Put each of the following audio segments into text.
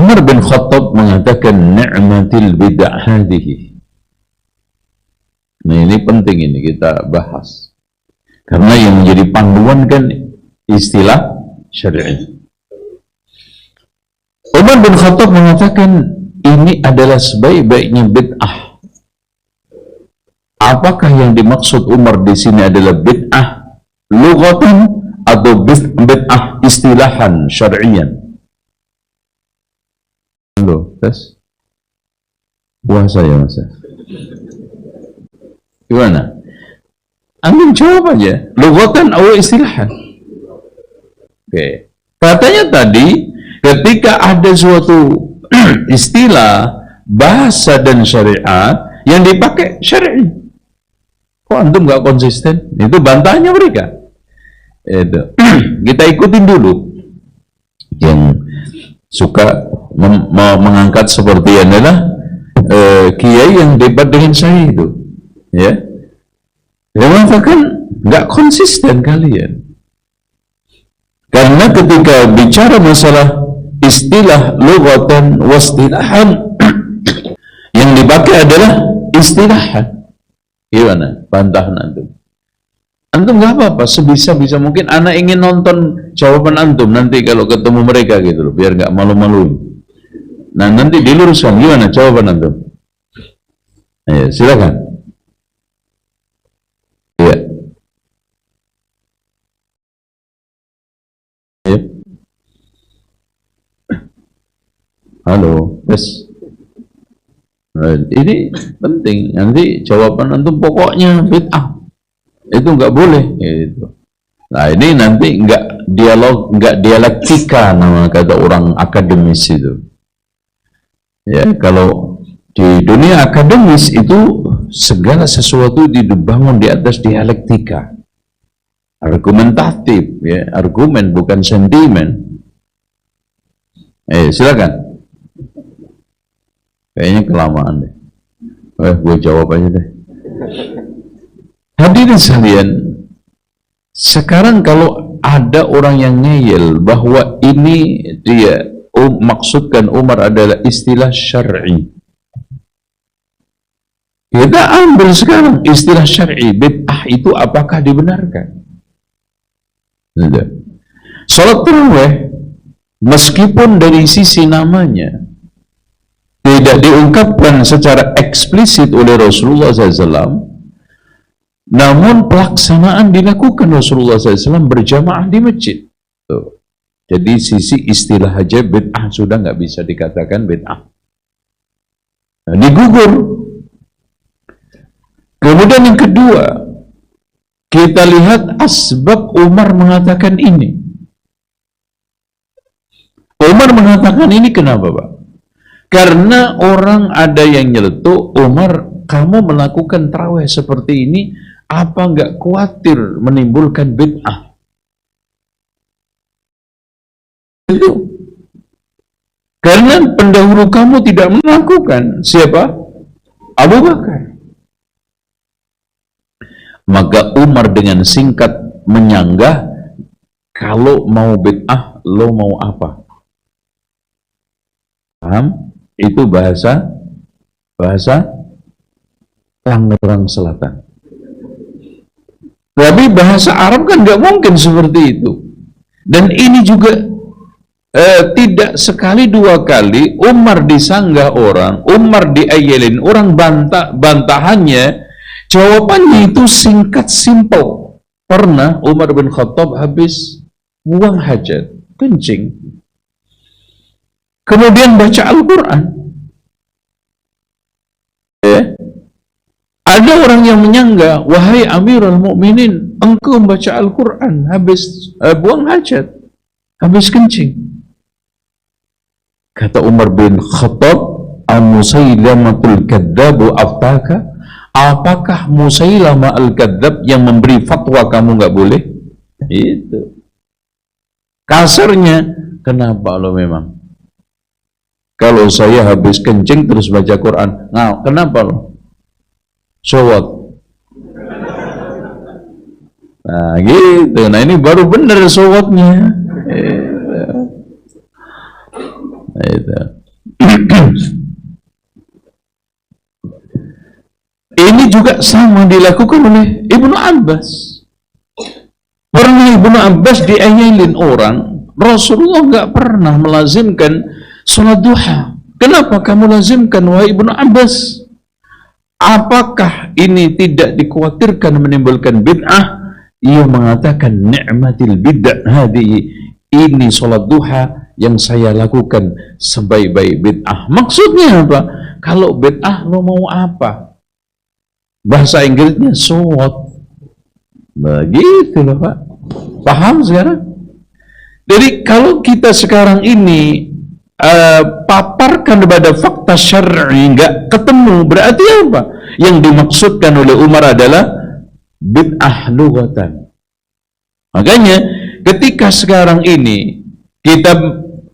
Umar bin Khattab mengatakan ni'matil bid'ah hadhihi. Nah, ini penting, ini kita bahas. Karena yang menjadi panduan kan istilah syar'i. Umar bin Khattab mengatakan ini adalah sebaik-baiknya bid'ah. Apakah yang dimaksud Umar di sini adalah bid'ah lughatan atau bid'ah istilahan syar'iyan? Halo, tes. Puasa ya, Mas. Gimana? Antum jawab aja. Lughatan atau istilahan? Oke. Katanya tadi, ketika ada suatu istilah, bahasa dan syariat yang dipakai syar'i. Kok antum nggak konsisten? Itu bantahannya mereka. Itu. Kita ikutin dulu. Yang suka mengangkat seperti adalah kiai yang debat dengan saya itu, ya. Dia mengatakan nggak konsisten kalian. Karena ketika bicara masalah istilah lughatan wastilahan, yang dipakai adalah istilahan. Gimana? Bantahan antum. Antum nggak apa-apa, sebisa-bisa mungkin anak ingin nonton jawaban antum nanti kalau ketemu mereka gitu loh, biar nggak malu-maluin. Nah, nanti diluruskan gimana jawaban antum. Ayo, silakan. Iya. Ayo. Halo, yes. Nah, ini penting. Nanti jawaban antum pokoknya bid'ah. Itu nggak boleh. Gitu. Nah, ini nanti nggak dialog, nggak dialektika, nama kata orang akademis itu. Ya, kalau di dunia akademis itu segala sesuatu dibangun di atas dialektika, argumentatif, ya, argumen bukan sentimen. Silakan. Kayaknya kelamaan deh. Gue jawab aja deh. Hadirin sekalian, sekarang kalau ada orang yang ngeyel bahwa ini dia maksudkan Umar adalah istilah syar'i, kita ambil sekarang istilah syar'i bid'ah itu apakah dibenarkan? Salat tarawih meskipun dari sisi namanya tidak diungkapkan secara eksplisit oleh Rasulullah SAW, namun pelaksanaan dilakukan Rasulullah SAW berjamaah di masjid. Tuh. Jadi sisi istilah aja bid'ah sudah nggak bisa dikatakan bid'ah. Nah, digugur. Kemudian yang kedua, kita lihat asbab Umar mengatakan ini. Umar mengatakan ini kenapa, Pak? Karena orang ada yang nyeletuk, Umar, kamu melakukan tarawih seperti ini, apa nggak khawatir menimbulkan bid'ah? Itu. Karena pendahulu kamu tidak melakukan. Siapa? Abu Bakar. Maka Umar dengan singkat menyanggah, kalau mau bid'ah, lo mau apa? Paham? Itu bahasa Tangerang Selatan. Tapi bahasa Arab kan nggak mungkin seperti itu. Dan ini juga tidak sekali dua kali Umar disanggah orang, Umar diayelin orang, bantahannya, jawabannya itu singkat, simple. Pernah Umar bin Khattab habis buang hajat, kencing, kemudian baca Al-Quran. Ada orang yang menyanggah, wahai Amirul Mukminin, engkau membaca Al-Quran habis buang hajat, habis kencing. Kata Umar bin Khattab, Musailamatul Kadzabu aftaka? Apakah Musailamah al-Kadzab yang memberi fatwa kamu nggak boleh? Itu. Kasarnya, kenapa lo memang? Kalau saya habis kencing terus baca Quran, nah kenapa lo? Showat. Nah gitu, nah ini baru benar showatnya. Itu. juga sama dilakukan oleh Ibnu Abbas. Pernah Ibnu Abbas diayalin orang, Rasulullah nggak pernah melazimkan sholat duha. Kenapa kamu lazimkan, wahai Ibnu Abbas? Apakah ini tidak dikhawatirkan menimbulkan bid'ah? Ia mengatakan, ni'matil bid'ah hadihi, ini sholat duha yang saya lakukan sebaik-baik bid'ah. Maksudnya apa? Kalau bid'ah lo mau apa? Bahasa Inggrisnya sowot. Begitu loh Pak. Paham sekarang? Jadi kalau kita sekarang ini paparkan kepada fakta syar'i nggak ketemu, berarti apa? Yang dimaksudkan oleh Umar adalah bid'ah lughatan. Makanya ketika sekarang ini kita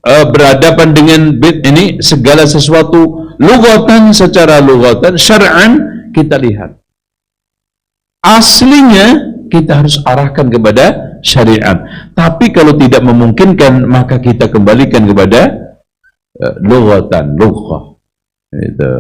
berhadapan dengan ini segala sesuatu lughatan, secara lughatan, syar'an, kita lihat aslinya kita harus arahkan kepada syariat. Tapi kalau tidak memungkinkan, maka kita kembalikan kepada lughatan, lughah. Itu.